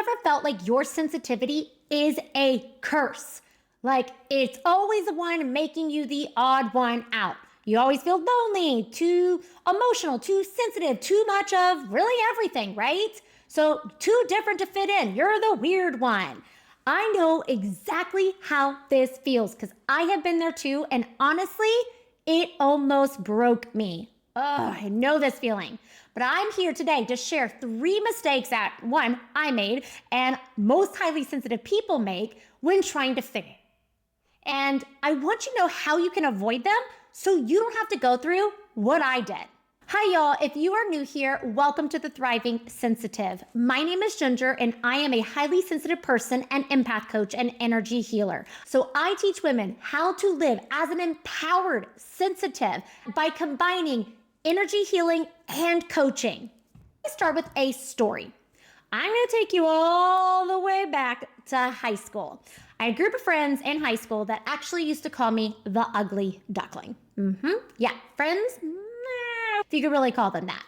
ever felt like your sensitivity is a curse? Like it's always the one making you the odd one out. You always feel lonely, too emotional, too sensitive, too much of really everything, right? So too different to fit in. You're the weird one. I know exactly how this feels because I have been there too. And honestly, it almost broke me. Oh, I know this feeling. But I'm here today to share 3 mistakes that, one, I made and most highly sensitive people make when trying to fit in. And I want you to know how you can avoid them so you don't have to go through what I did. Hi, y'all. If you are new here, welcome to the Thriving Sensitive. My name is Ginger, and I am a highly sensitive person and empath coach and energy healer. So I teach women how to live as an empowered sensitive by combining energy healing and coaching. Let's start with a story. I'm going to take you all the way back to high school. I had a group of friends in high school that actually used to call me the ugly duckling. Yeah, friends, if you could really call them that.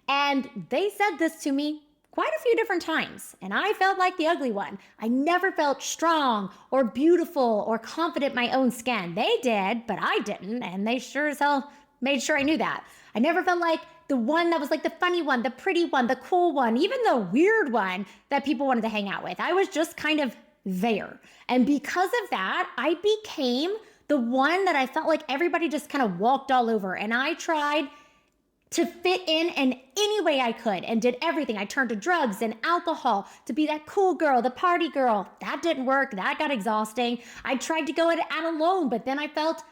And they said this to me quite a few different times, and I felt like the ugly one. I never felt strong or beautiful or confident in my own skin. They did, but I didn't, and they sure as hell made sure I knew that. I never felt like the one that was like the funny one, the pretty one, the cool one, even the weird one that people wanted to hang out with. I was just kind of there. And because of that, I became the one that I felt like everybody just kind of walked all over. And I tried to fit in any way I could and did everything. I turned to drugs and alcohol to be that cool girl, the party girl. That didn't work. That got exhausting. I tried to go it out alone, but then I felt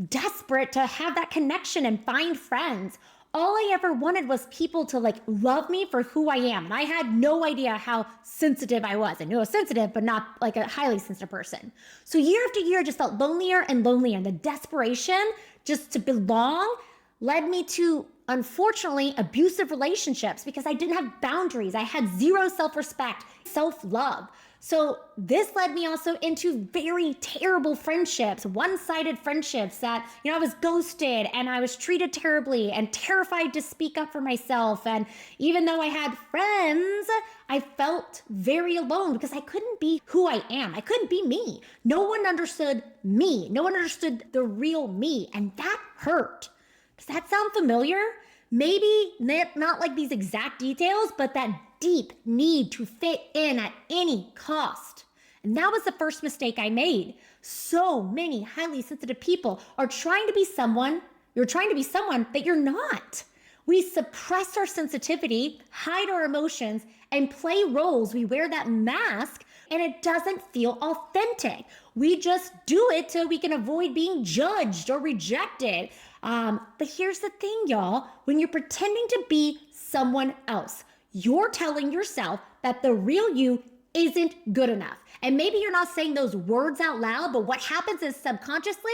desperate to have that connection and find friends. All I ever wanted was people to love me for who I am. And I had no idea how sensitive I was. I knew I was sensitive, but not like a highly sensitive person. So year after year, I just felt lonelier and lonelier. And the desperation just to belong led me to, unfortunately, abusive relationships because I didn't have boundaries. I had zero self-respect, self-love. So this led me also into very terrible friendships, one-sided friendships that, I was ghosted and I was treated terribly and terrified to speak up for myself. And even though I had friends, I felt very alone because I couldn't be who I am. I couldn't be me. No one understood me. No one understood the real me. And that hurt. Does that sound familiar? Maybe not like these exact details, but that deep need to fit in at any cost. And that was the first mistake I made. So many highly sensitive people are trying to be someone, you're trying to be someone that you're not. We suppress our sensitivity, hide our emotions, and play roles. We wear that mask and it doesn't feel authentic. We just do it so we can avoid being judged or rejected. But here's the thing, y'all. When you're pretending to be someone else, you're telling yourself that the real you isn't good enough. And maybe you're not saying those words out loud, but what happens is subconsciously,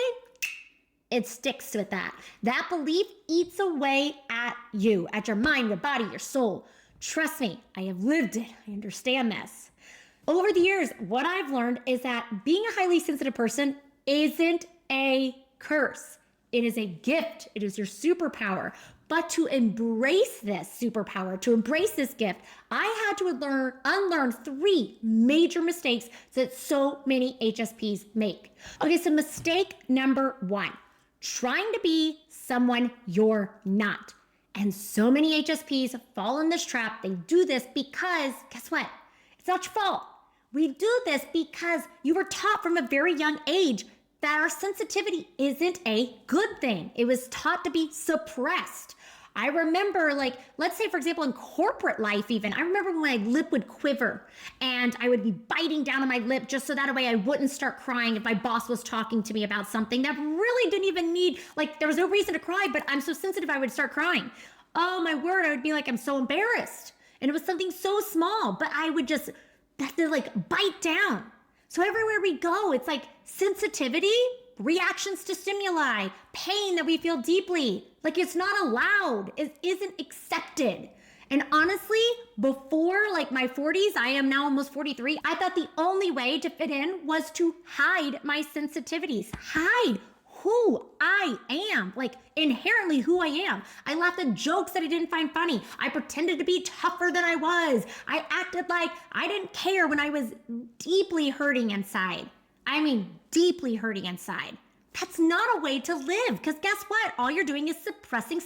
it sticks with that. That belief eats away at you, at your mind, your body, your soul. Trust me, I have lived it. I understand this. Over the years, what I've learned is that being a highly sensitive person isn't a curse. It is a gift. It is your superpower. But to embrace this superpower, to embrace this gift, I had to unlearn 3 major mistakes that so many HSPs make. Okay, so mistake number 1, trying to be someone you're not. And so many HSPs fall in this trap. They do this because, guess what? It's not your fault. We do this because you were taught from a very young age that our sensitivity isn't a good thing. It was taught to be suppressed. I remember, let's say, for example, in corporate life even, I remember when my lip would quiver and I would be biting down on my lip just so that way I wouldn't start crying if my boss was talking to me about something that really didn't even need, there was no reason to cry, but I'm so sensitive I would start crying. Oh my word, I would be I'm so embarrassed. And it was something so small, but I would just have to bite down. So everywhere we go, it's sensitivity, reactions to stimuli, pain that we feel deeply. It's not allowed. It isn't accepted. And honestly, before my 40s, I am now almost 43, I thought the only way to fit in was to hide my sensitivities, hide who I am, like inherently who I am. I laughed at jokes that I didn't find funny. I pretended to be tougher than I was. I acted like I didn't care when I was deeply hurting inside. I mean, deeply hurting inside. That's not a way to live, because guess what? All you're doing is suppressing.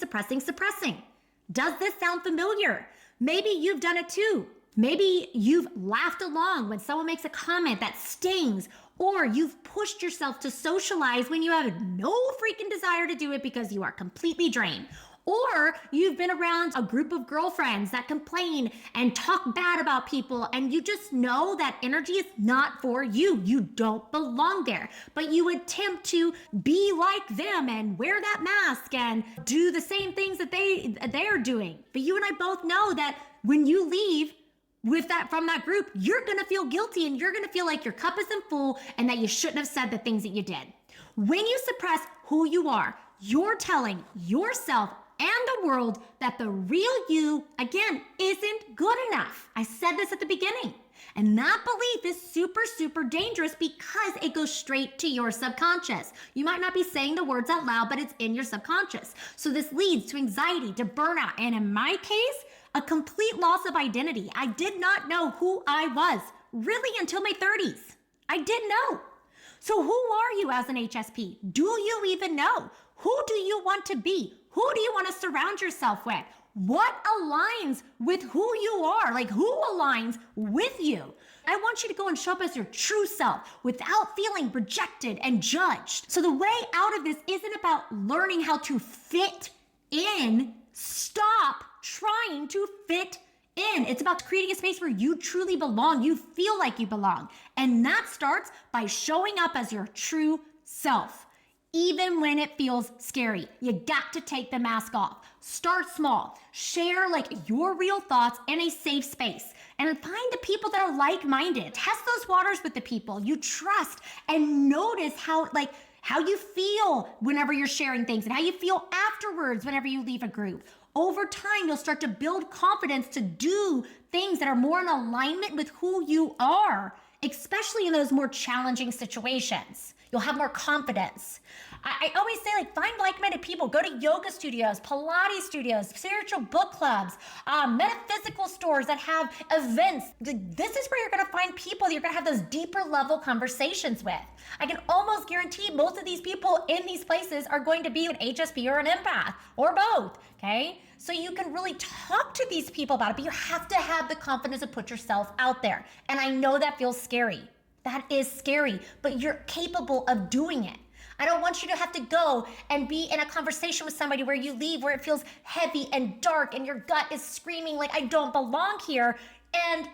Does this sound familiar? Maybe you've done it too. Maybe you've laughed along when someone makes a comment that stings, or you've pushed yourself to socialize when you have no freaking desire to do it because you are completely drained. Or you've been around a group of girlfriends that complain and talk bad about people, and you just know that energy is not for you. You don't belong there. But you attempt to be like them and wear that mask and do the same things that they're doing. But you and I both know that when you leave from that group, you're gonna feel guilty and you're gonna feel like your cup isn't full and that you shouldn't have said the things that you did. When you suppress who you are, you're telling yourself and the world that the real you, again, isn't good enough. I said this at the beginning. And that belief is super, super dangerous because it goes straight to your subconscious. You might not be saying the words out loud, but it's in your subconscious. So this leads to anxiety, to burnout, and in my case, a complete loss of identity. I did not know who I was, really, until my 30s. I didn't know. So who are you as an HSP? Do you even know? Who do you want to be? Who do you want to surround yourself with? What aligns with who you are? Like, who aligns with you? I want you to go and show up as your true self without feeling rejected and judged. So the way out of this isn't about learning how to fit in. Stop trying to fit in. It's about creating a space where you truly belong. You feel like you belong. And that starts by showing up as your true self. Even when it feels scary, you got to take the mask off. Start small. Share like your real thoughts in a safe space. And find the people that are like-minded. Test those waters with the people you trust and notice how you feel whenever you're sharing things and how you feel afterwards whenever you leave a group. Over time, you'll start to build confidence to do things that are more in alignment with who you are, especially in those more challenging situations. You'll have more confidence. I always say, find like-minded people. Go to yoga studios, Pilates studios, spiritual book clubs, metaphysical stores that have events. This is where you're going to find people that you're going to have those deeper level conversations with. I can almost guarantee most of these people in these places are going to be an HSP or an empath or both, okay? So you can really talk to these people about it, but you have to have the confidence to put yourself out there. And I know that feels scary. That is scary, but you're capable of doing it. I don't want you to have to go and be in a conversation with somebody where you leave, where it feels heavy and dark and your gut is screaming like, I don't belong here. And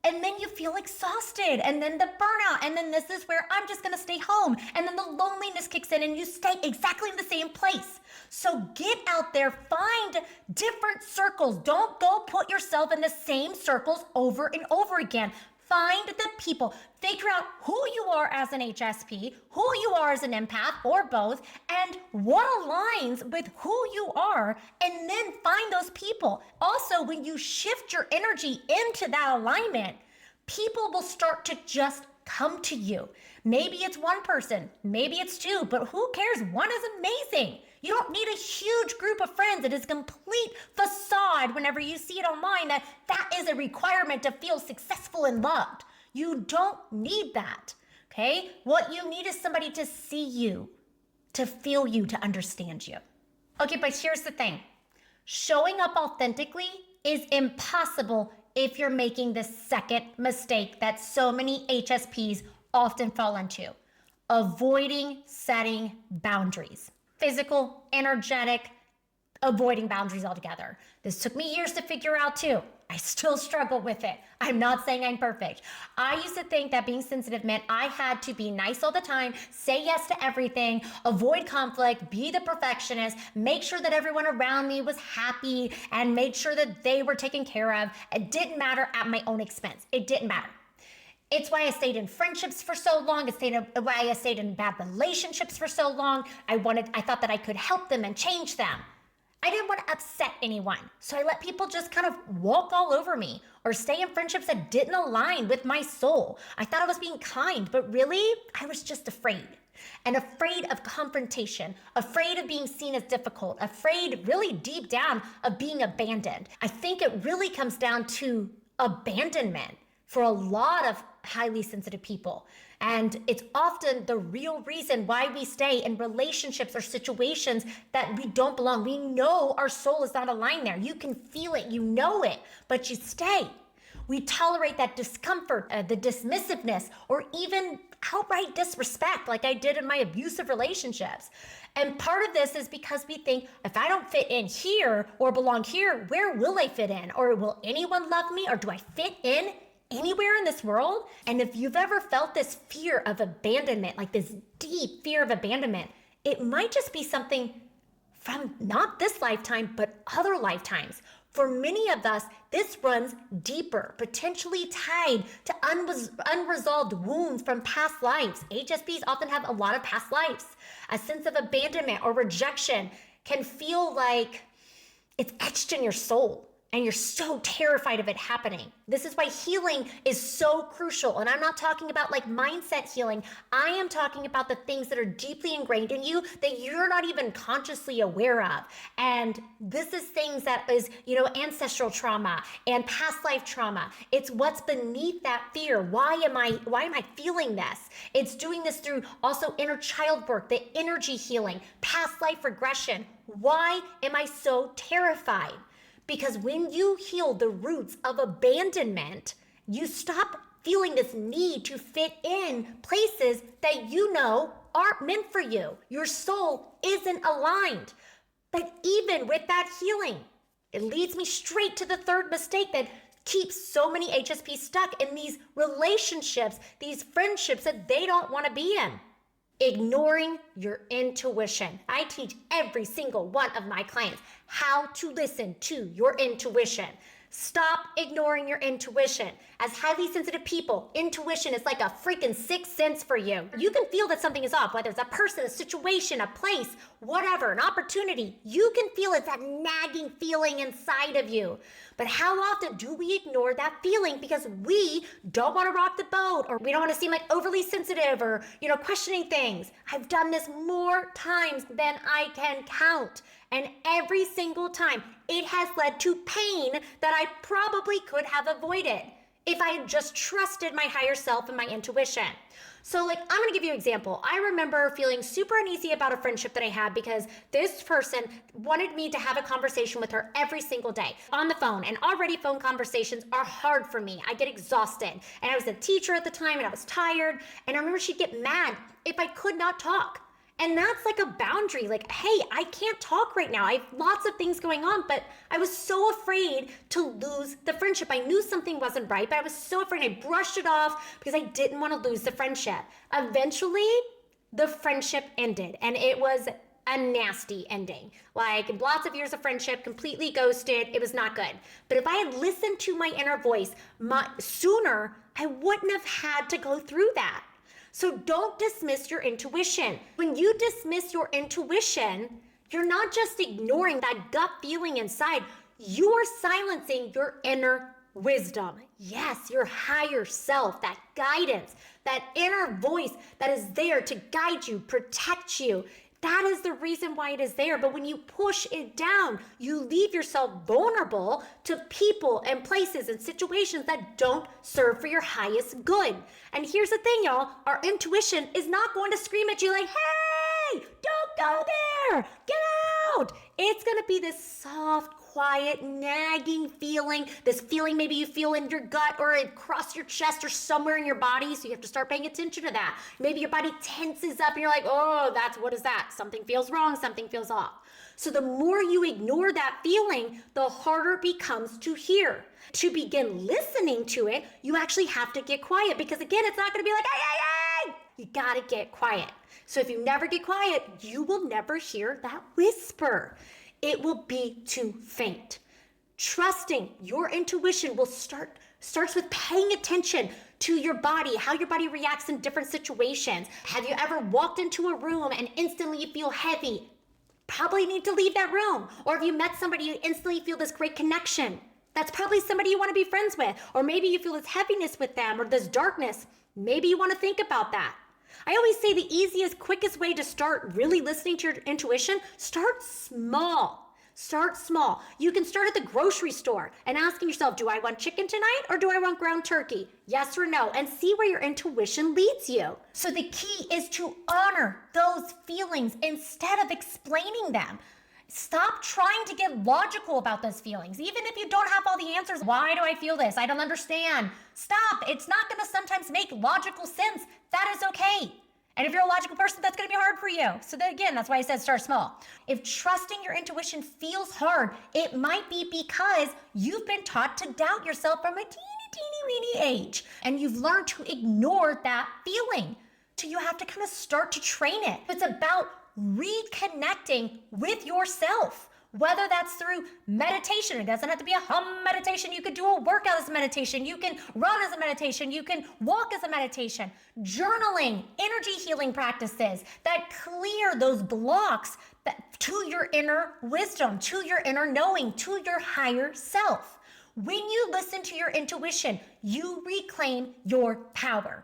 then you feel exhausted, and then the burnout, and then this is where I'm just gonna stay home. And then the loneliness kicks in and you stay exactly in the same place. So get out there, find different circles. Don't go put yourself in the same circles over and over again. Find the people, figure out who you are as an HSP, who you are as an empath, or both, and what aligns with who you are, and then find those people. Also, when you shift your energy into that alignment, people will start to just come to you. Maybe it's one person, maybe it's two, but who cares? One is amazing. You don't need a huge group of friends. It is a complete facade whenever you see it online that is a requirement to feel successful and loved. You don't need that, okay? What you need is somebody to see you, to feel you, to understand you. Okay, but here's the thing. Showing up authentically is impossible if you're making the second mistake that so many HSPs often fall into: avoiding setting boundaries. Physical, energetic, avoiding boundaries altogether. This took me years to figure out too. I still struggle with it. I'm not saying I'm perfect. I used to think that being sensitive meant I had to be nice all the time, say yes to everything, avoid conflict, be the perfectionist, make sure that everyone around me was happy, and made sure that they were taken care of. It didn't matter at my own expense. It didn't matter. It's why I stayed in friendships for so long. It's why I stayed in bad relationships for so long. I thought that I could help them and change them. I didn't want to upset anyone. So I let people just kind of walk all over me or stay in friendships that didn't align with my soul. I thought I was being kind, but really, I was just afraid. and afraid of confrontation, afraid of being seen as difficult, afraid really deep down of being abandoned. I think it really comes down to abandonment for a lot of highly sensitive people. And it's often the real reason why we stay in relationships or situations that we don't belong. We know our soul is not aligned there. You can feel it, you know it, but you stay. We tolerate that discomfort, the dismissiveness, or even outright disrespect, like I did in my abusive relationships. And part of this is because we think, if I don't fit in here or belong here, where will I fit in? Or will anyone love me? Or do I fit in anywhere in this world? And if you've ever felt this fear of abandonment, like this deep fear of abandonment, it might just be something from not this lifetime, but other lifetimes. For many of us, this runs deeper, potentially tied to unresolved wounds from past lives. HSPs often have a lot of past lives. A sense of abandonment or rejection can feel like it's etched in your soul, and you're so terrified of it happening. This is why healing is so crucial. And I'm not talking about like mindset healing. I am talking about the things that are deeply ingrained in you that you're not even consciously aware of. And this is things that is, ancestral trauma and past life trauma. It's what's beneath that fear. Why am I feeling this? It's doing this through also inner child work, the energy healing, past life regression. Why am I so terrified? Because when you heal the roots of abandonment, you stop feeling this need to fit in places that you know aren't meant for you. Your soul isn't aligned. But even with that healing, it leads me straight to the third mistake that keeps so many HSPs stuck in these relationships, these friendships that they don't want to be in. Ignoring your intuition. I teach every single one of my clients how to listen to your intuition. Stop ignoring your intuition. As highly sensitive people, intuition is like a freaking sixth sense for you. You can feel that something is off, whether it's a person, a situation, a place, whatever, an opportunity. You can feel it's that nagging feeling inside of you. But how often do we ignore that feeling because we don't want to rock the boat, or we don't want to seem like overly sensitive or, questioning things? I've done this more times than I can count. And every single time, it has led to pain that I probably could have avoided if I had just trusted my higher self and my intuition. So I'm going to give you an example. I remember feeling super uneasy about a friendship that I had because this person wanted me to have a conversation with her every single day on the phone. And already phone conversations are hard for me. I get exhausted. And I was a teacher at the time and I was tired. And I remember she'd get mad if I could not talk. And that's like a boundary, like, hey, I can't talk right now. I have lots of things going on, but I was so afraid to lose the friendship. I knew something wasn't right, but I was so afraid. I brushed it off because I didn't want to lose the friendship. Eventually, the friendship ended, and it was a nasty ending. Like lots of years of friendship, completely ghosted. It was not good. But if I had listened to my inner voice sooner, I wouldn't have had to go through that. So don't dismiss your intuition. When you dismiss your intuition, you're not just ignoring that gut feeling inside, you are silencing your inner wisdom. Yes, your higher self, that guidance, that inner voice that is there to guide you, protect you. That is the reason why it is there. But when you push it down, you leave yourself vulnerable to people and places and situations that don't serve for your highest good. And here's the thing, y'all. Our intuition is not going to scream at you like, hey, don't go there. Get out. It's going to be this soft, quiet, nagging feeling. This feeling maybe you feel in your gut or across your chest or somewhere in your body. So you have to start paying attention to that. Maybe your body tenses up and you're like, oh, what is that? Something feels wrong. Something feels off. So the more you ignore that feeling, the harder it becomes to hear. To begin listening to it, you actually have to get quiet because again, it's not going to be like, hey, hey, hey. You got to get quiet. So if you never get quiet, you will never hear that whisper. It will be too faint. Trusting your intuition will starts with paying attention to your body, how your body reacts in different situations. Have you ever walked into a room and instantly you feel heavy? Probably need to leave that room. Or if you met somebody, you instantly feel this great connection. That's probably somebody you want to be friends with. Or maybe you feel this heaviness with them or this darkness. Maybe you want to think about that. I always say the easiest, quickest way to start really listening to your intuition, start small. Start small. You can start at the grocery store and asking yourself, do I want chicken tonight or do I want ground turkey? Yes or no, and see where your intuition leads you. So the key is to honor those feelings instead of explaining them. Stop trying to get logical about those feelings. Even if you don't have all the answers, why do I feel this? I don't understand. Stop. It's not going to sometimes make logical sense. That is okay. And if you're a logical person, that's going to be hard for you. So then again, that's why I said start small. If trusting your intuition feels hard, it might be because you've been taught to doubt yourself from a teeny weeny age. And you've learned to ignore that feeling. So you have to kind of start to train it. It's about reconnecting with yourself. Whether that's through meditation, it doesn't have to be a hum meditation. You could do a workout as a meditation. You can run as a meditation. You can walk as a meditation. Journaling, energy healing practices that clear those blocks to your inner wisdom, to your inner knowing, to your higher self. When you listen to your intuition, you reclaim your power.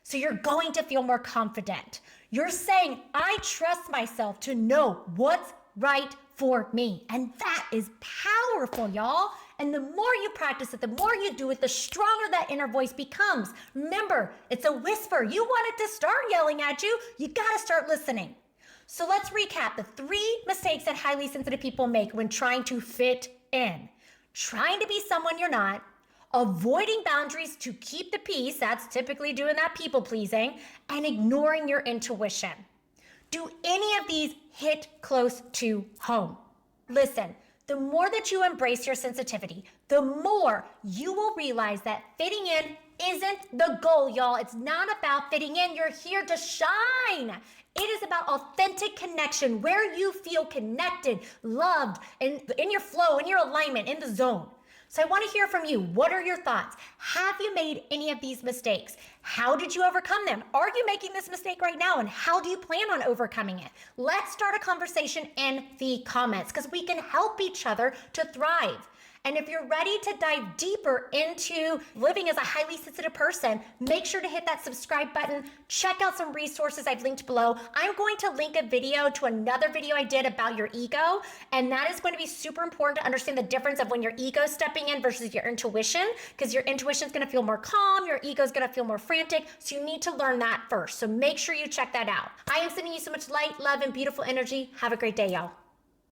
So you're going to feel more confident. You're saying, I trust myself to know what's right for me. And that is powerful, y'all. And the more you practice it, the more you do it, the stronger that inner voice becomes. Remember, it's a whisper. You want it to start yelling at you, you gotta start listening. So let's recap the 3 mistakes that highly sensitive people make when trying to fit in. Trying to be someone you're not, avoiding boundaries to keep the peace, that's typically doing that people pleasing, and ignoring your intuition. Do any of these hit close to home? Listen, the more that you embrace your sensitivity, the more you will realize that fitting in isn't the goal, y'all. It's not about fitting in. You're here to shine. It is about authentic connection where you feel connected, loved, and in your flow, in your alignment, in the zone. So I want to hear from you. What are your thoughts? Have you made any of these mistakes? How did you overcome them? Are you making this mistake right now? And how do you plan on overcoming it? Let's start a conversation in the comments because we can help each other to thrive. And if you're ready to dive deeper into living as a highly sensitive person, make sure to hit that subscribe button. Check out some resources I've linked below. I'm going to link a video to another video I did about your ego. And that is going to be super important to understand the difference of when your ego is stepping in versus your intuition, because your intuition is going to feel more calm. Your ego is going to feel more frantic. So you need to learn that first. So make sure you check that out. I am sending you so much light, love, and beautiful energy. Have a great day, y'all.